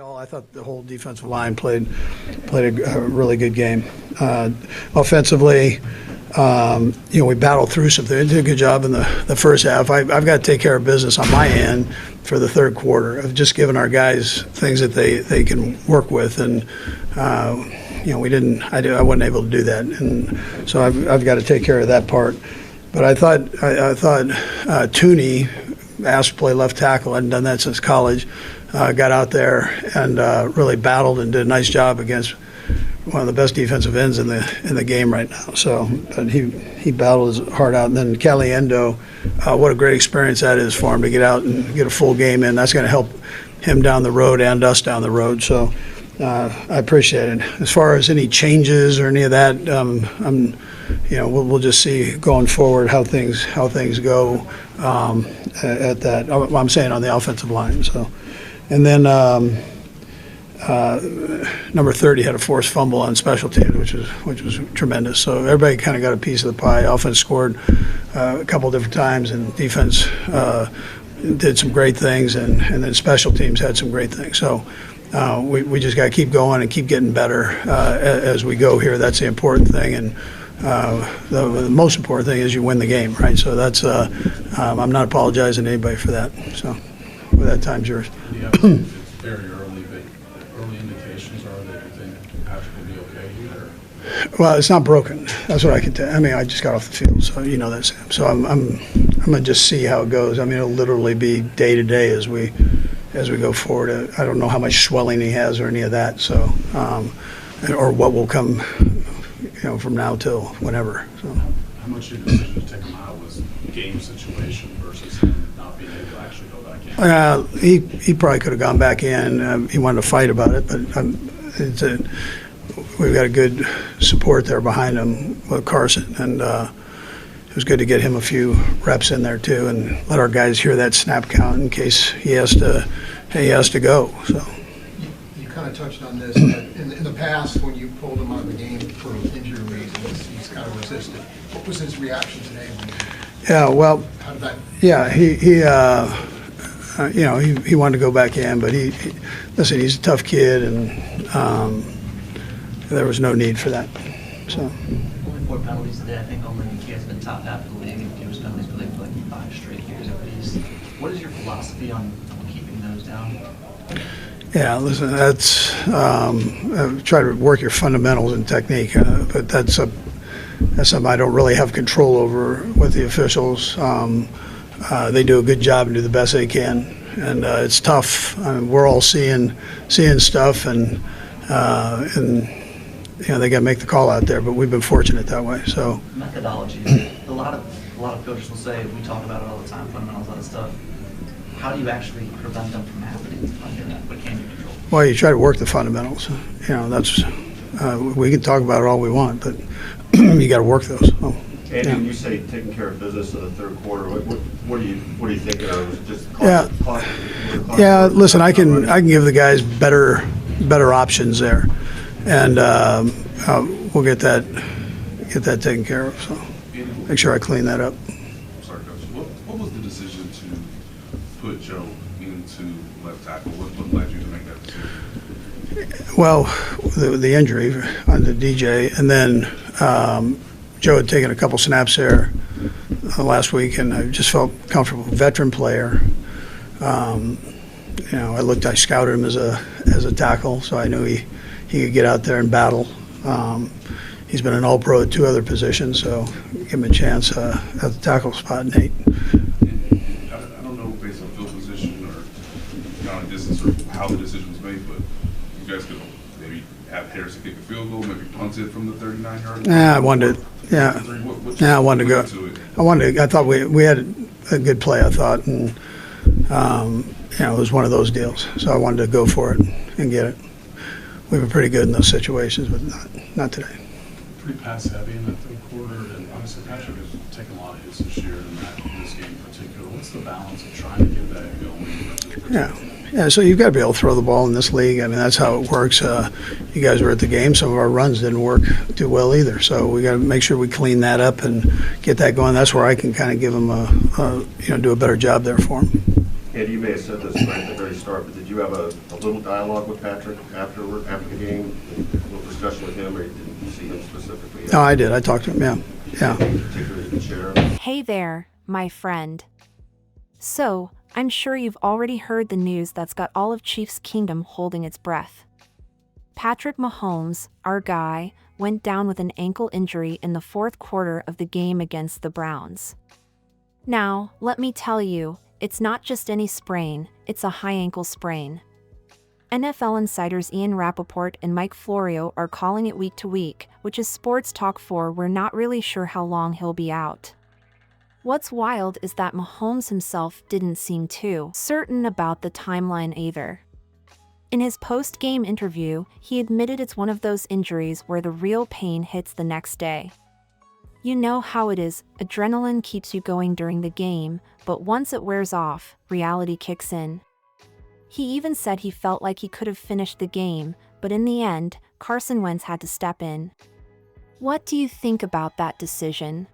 I thought the whole defensive line played a really good game. Offensively, we battled through something. They did a good job in the first half. I've got to take care of business on my end for the third quarter of just giving our guys things that they can work with, and we didn't. I wasn't able to do that, and so I've got to take care of that part. But I thought Tooney, asked to play left tackle. I hadn't done that since college. Got out there and really battled and did a nice job against one of the best defensive ends in the game right now. So, but he battled his heart out. And then Caliendo, what a great experience that is for him to get out and get a full game in. That's going to help him down the road and us down the road. So I appreciate it. As far as any changes or any of that, we'll just see going forward how things go at that. I'm saying on the offensive line. So. And then number 30 had a forced fumble on special teams, which was tremendous. So everybody kind of got a piece of the pie. Offense scored a couple different times, and defense did some great things, and then special teams had some great things. So we just got to keep going and keep getting better as we go here. That's the important thing, and the most important thing is you win the game, right? So that's I'm not apologizing to anybody for that. So. That time's yours. Yeah, it's very early, but early indications are that you think Patrick will be okay here. Well, it's not broken. That's what I can tell. I mean, I just got off the field, so you know that, Sam. So I'm gonna just see how it goes. I mean, it'll literally be day to day as we go forward. I don't know how much swelling he has or any of that. So, or what will come, from now till whenever. So. How much of your decision to take him out was game situation versus him not being able to actually go back in? He probably could have gone back in. He wanted to fight about it, but we've got a good support there behind him with Carson, and it was good to get him a few reps in there too, and let our guys hear that snap count in case he has to go. So. You kind of touched on this, but in the past when you pulled him out of the game for injury reasons, he's kind of resisted. What was his reaction today? Yeah, well, how did that? Yeah, he wanted to go back in, but listen, he's a tough kid, and there was no need for that. So. Only 4 penalties today. I think only he has been top half of the league in fewest penalties, but they've like 5 straight years at least. What is your philosophy on keeping those down? Yeah, listen, that's try to work your fundamentals and technique, but that's something I don't really have control over with the officials. They do a good job and do the best they can, and it's tough. I mean, we're all seeing stuff, and they got to make the call out there. But we've been fortunate that way. So methodology. A lot of coaches will say, we talk about it all the time, fundamentals, all that stuff. How do you actually prevent them from happening? What can you control? Well, you try to work the fundamentals. That's we can talk about it all we want, but you got to work those. So, Andy, when you say taking care of business in the third quarter, what are you thinking of? Just clock, yeah. Listen, I can give the guys better options there, and we'll get that taken care of. So make sure I clean that up. Sorry, Coach. What was the decision to put Joe into left tackle? What led you to make that decision? Well, the injury on the DJ, and then Joe had taken a couple snaps there last week, and I just felt comfortable. Veteran player. I scouted him as a tackle, so I knew he could get out there and battle. He's been an All-Pro at 2 other positions, so give him a chance at the tackle spot, Nate. I don't know based on field position or down distance or how the decision was made, but you guys could maybe have Harrison kick a field goal, maybe punt it from the 39-yard line. I wanted to. Yeah. I wanted to go. I thought we had a good play. I thought, and it was one of those deals. So I wanted to go for it and get it. We've been pretty good in those situations, but not today. Pretty pass heavy in that third quarter, and obviously Patrick has taken a lot of hits this year in this game in particular. What's the balance of trying to get that going? Yeah. So you've got to be able to throw the ball in this league. I mean, that's how it works. You guys were at the game. Some of our runs didn't work too well either. So we got to make sure we clean that up and get that going. That's where I can kind of give them do a better job there for them. Andy, you may have said this right at the very start, but did you have a little dialogue with Patrick after the game? A little discussion with him, or you didn't see him specifically? No, I did. I talked to him, yeah. Yeah. Anything particular you can share? Hey there, my friend. So, I'm sure you've already heard the news that's got all of Chiefs Kingdom holding its breath. Patrick Mahomes, our guy, went down with an ankle injury in the fourth quarter of the game against the Browns. Now, let me tell you, it's not just any sprain, it's a high ankle sprain. NFL insiders Ian Rappaport and Mike Florio are calling it week to week, which is sports talk for we're not really sure how long he'll be out. What's wild is that Mahomes himself didn't seem too certain about the timeline either. In his post-game interview, he admitted it's one of those injuries where the real pain hits the next day. You know how it is, adrenaline keeps you going during the game, but once it wears off, reality kicks in. He even said he felt like he could have finished the game, but in the end, Carson Wentz had to step in. What do you think about that decision?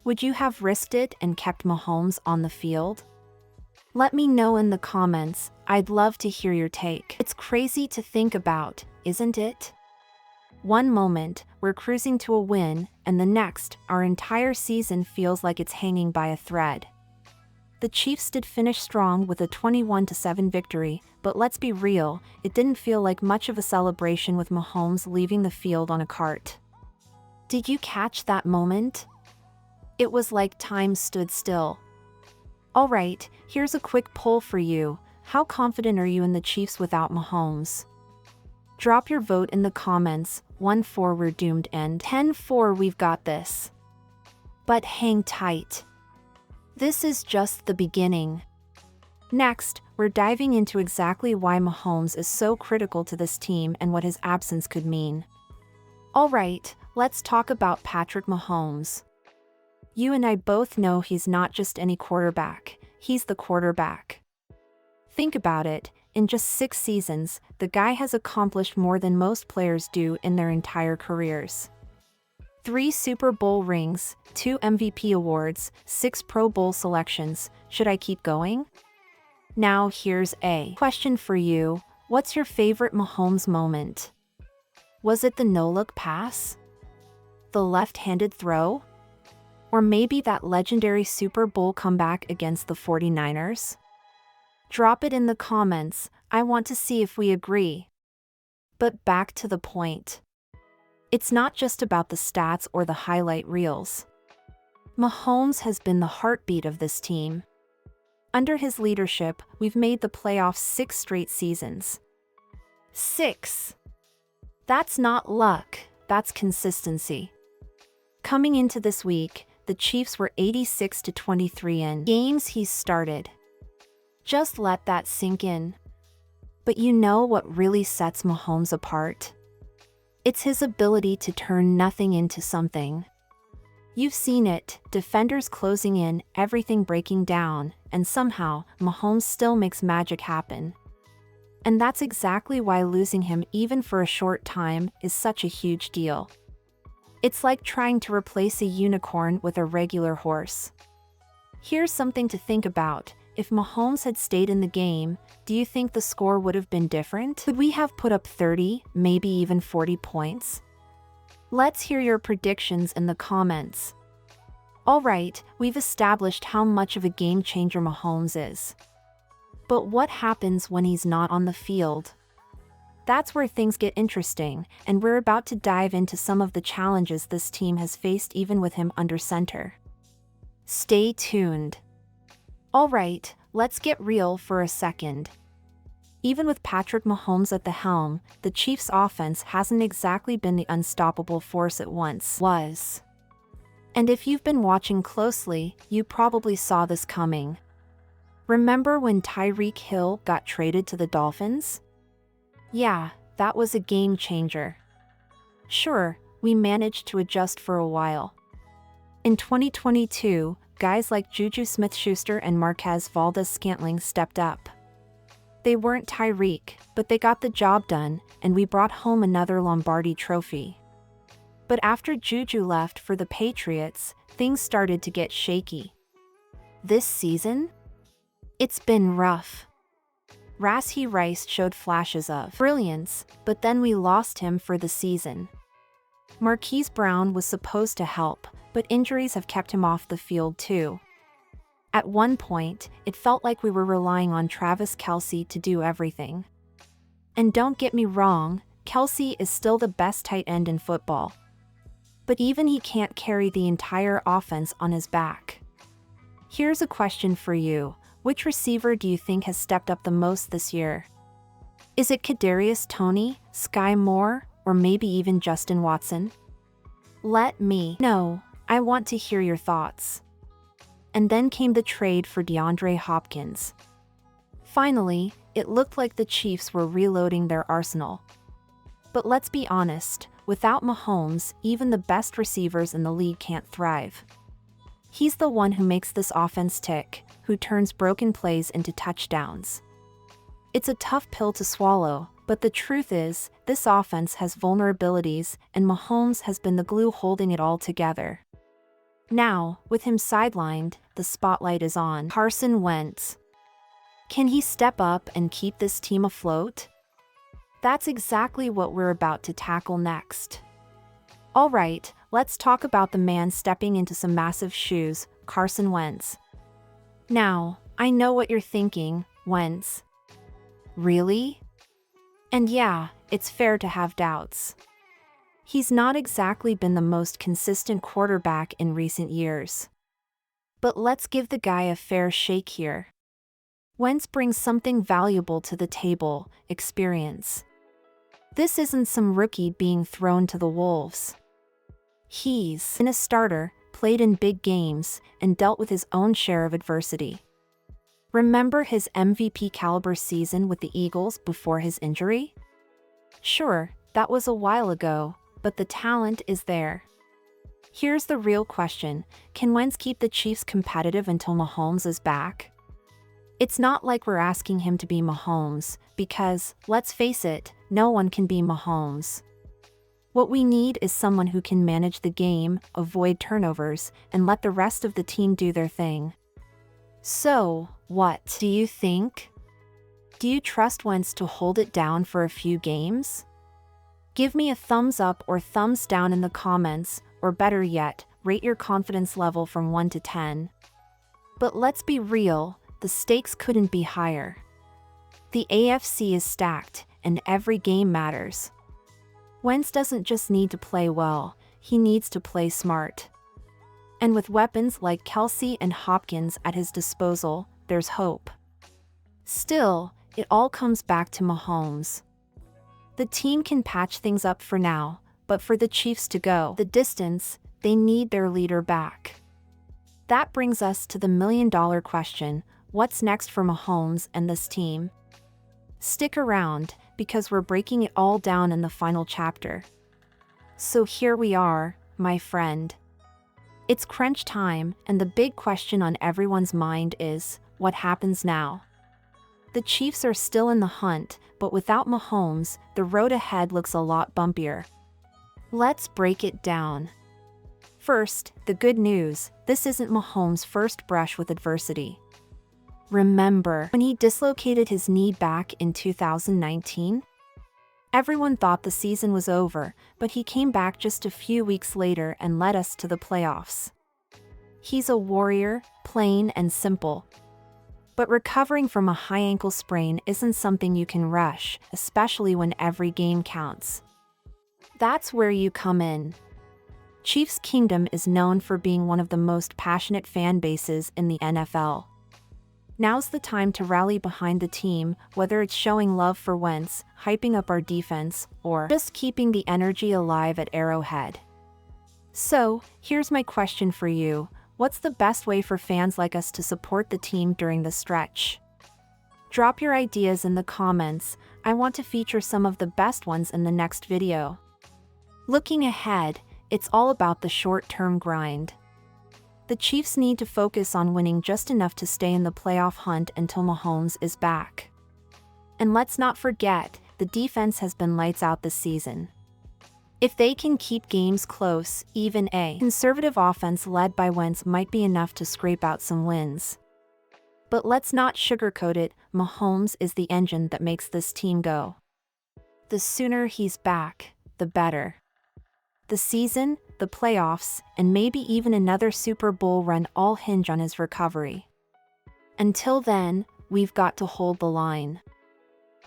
Would you have risked it and kept Mahomes on the field? Let me know in the comments. I'd love to hear your take. It's crazy to think about, isn't it? One moment, we're cruising to a win, and the next, our entire season feels like it's hanging by a thread. The Chiefs did finish strong with a 21-7 victory, but let's be real, it didn't feel like much of a celebration with Mahomes leaving the field on a cart. Did you catch that moment? It was like time stood still. Alright, here's a quick poll for you. How confident are you in the Chiefs without Mahomes? Drop your vote in the comments. 1-4 we're doomed and 10-4 we've got this. But hang tight. This is just the beginning. Next, we're diving into exactly why Mahomes is so critical to this team and what his absence could mean. Alright, let's talk about Patrick Mahomes. You and I both know he's not just any quarterback, he's the quarterback. Think about it, in just 6 seasons, the guy has accomplished more than most players do in their entire careers. 3 Super Bowl rings, 2 MVP awards, 6 Pro Bowl selections. Should I keep going? Now here's a question for you. What's your favorite Mahomes moment? Was it the no-look pass? The left-handed throw? Or maybe that legendary Super Bowl comeback against the 49ers? Drop it in the comments. I want to see if we agree. But back to the point. It's not just about the stats or the highlight reels. Mahomes has been the heartbeat of this team. Under his leadership, we've made the playoffs 6 straight seasons. 6. That's not luck, that's consistency. Coming into this week, the Chiefs were 86-23 in games he's started. Just let that sink in. But you know what really sets Mahomes apart? It's his ability to turn nothing into something. You've seen it, defenders closing in, everything breaking down, and somehow, Mahomes still makes magic happen. And that's exactly why losing him even for a short time is such a huge deal. It's like trying to replace a unicorn with a regular horse. Here's something to think about. If Mahomes had stayed in the game, do you think the score would have been different? Could we have put up 30, maybe even 40 points? Let's hear your predictions in the comments. Alright, we've established how much of a game changer Mahomes is. But what happens when he's not on the field? That's where things get interesting, and we're about to dive into some of the challenges this team has faced even with him under center. Stay tuned. Alright, let's get real for a second. Even with Patrick Mahomes at the helm, the Chiefs' offense hasn't exactly been the unstoppable force it once was. And if you've been watching closely, you probably saw this coming. Remember when Tyreek Hill got traded to the Dolphins? Yeah, that was a game changer. Sure, we managed to adjust for a while. In 2022, guys like Juju Smith-Schuster and Marquez Valdes-Scantling stepped up. They weren't Tyreek, but they got the job done, and we brought home another Lombardi trophy. But after Juju left for the Patriots, things started to get shaky. This season? It's been rough. Rashee Rice showed flashes of brilliance, but then we lost him for the season. Marquise Brown was supposed to help, but injuries have kept him off the field too. At one point, it felt like we were relying on Travis Kelce to do everything. And don't get me wrong, Kelce is still the best tight end in football. But even he can't carry the entire offense on his back. Here's a question for you. Which receiver do you think has stepped up the most this year? Is it Kadarius Toney, Sky Moore, or maybe even Justin Watson? Let me know. I want to hear your thoughts. And then came the trade for DeAndre Hopkins. Finally, it looked like the Chiefs were reloading their arsenal. But let's be honest, without Mahomes, even the best receivers in the league can't thrive. He's the one who makes this offense tick, who turns broken plays into touchdowns. It's a tough pill to swallow, but the truth is, this offense has vulnerabilities, and Mahomes has been the glue holding it all together. Now, with him sidelined, the spotlight is on Carson Wentz. Can he step up and keep this team afloat? That's exactly what we're about to tackle next. All right, let's talk about the man stepping into some massive shoes, Carson Wentz. Now, I know what you're thinking, Wentz. Really? And yeah, it's fair to have doubts. He's not exactly been the most consistent quarterback in recent years. But let's give the guy a fair shake here. Wentz brings something valuable to the table: experience. This isn't some rookie being thrown to the wolves. He's been a starter, played in big games, and dealt with his own share of adversity. Remember his MVP caliber season with the Eagles before his injury? Sure, that was a while ago, but the talent is there. Here's the real question: can Wentz keep the Chiefs competitive until Mahomes is back? It's not like we're asking him to be Mahomes, because, let's face it, no one can be Mahomes. What we need is someone who can manage the game, avoid turnovers, and let the rest of the team do their thing. So, what do you think? Do you trust Wentz to hold it down for a few games? Give me a thumbs up or thumbs down in the comments, or better yet, rate your confidence level from 1 to 10. But let's be real, the stakes couldn't be higher. The AFC is stacked, and every game matters. Wentz doesn't just need to play well, he needs to play smart. And with weapons like Kelce and Hopkins at his disposal, there's hope. Still, it all comes back to Mahomes. The team can patch things up for now, but for the Chiefs to go the distance, they need their leader back. That brings us to the million-dollar question: what's next for Mahomes and this team? Stick around, because we're breaking it all down in the final chapter. So here we are, my friend. It's crunch time, and the big question on everyone's mind is, what happens now? The Chiefs are still in the hunt, but without Mahomes, the road ahead looks a lot bumpier. Let's break it down. First, the good news: this isn't Mahomes' first brush with adversity. Remember when he dislocated his knee back in 2019? Everyone thought the season was over, but he came back just a few weeks later and led us to the playoffs. He's a warrior, plain and simple. But recovering from a high ankle sprain isn't something you can rush, especially when every game counts. That's where you come in. Chiefs Kingdom is known for being one of the most passionate fan bases in the NFL. Now's the time to rally behind the team, whether it's showing love for Wentz, hyping up our defense, or just keeping the energy alive at Arrowhead. So, here's my question for you: what's the best way for fans like us to support the team during the stretch? Drop your ideas in the comments. I want to feature some of the best ones in the next video. Looking ahead, it's all about the short-term grind. The Chiefs need to focus on winning just enough to stay in the playoff hunt until Mahomes is back. And let's not forget, the defense has been lights out this season. If they can keep games close, even a conservative offense led by Wentz might be enough to scrape out some wins. But let's not sugarcoat it, Mahomes is the engine that makes this team go. The sooner he's back, the better. The season, the playoffs, and maybe even another Super Bowl run all hinge on his recovery. Until then, we've got to hold the line.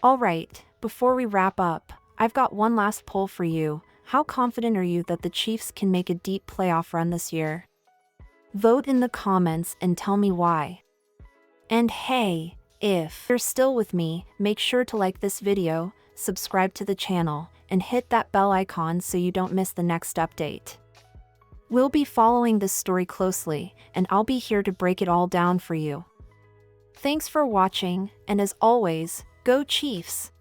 All right, before we wrap up, I've got one last poll for you. How confident are you that the Chiefs can make a deep playoff run this year? Vote in the comments and tell me why. And hey, if you're still with me, make sure to like this video, subscribe to the channel, and hit that bell icon so you don't miss the next update. We'll be following this story closely, and I'll be here to break it all down for you. Thanks for watching, and as always, go Chiefs!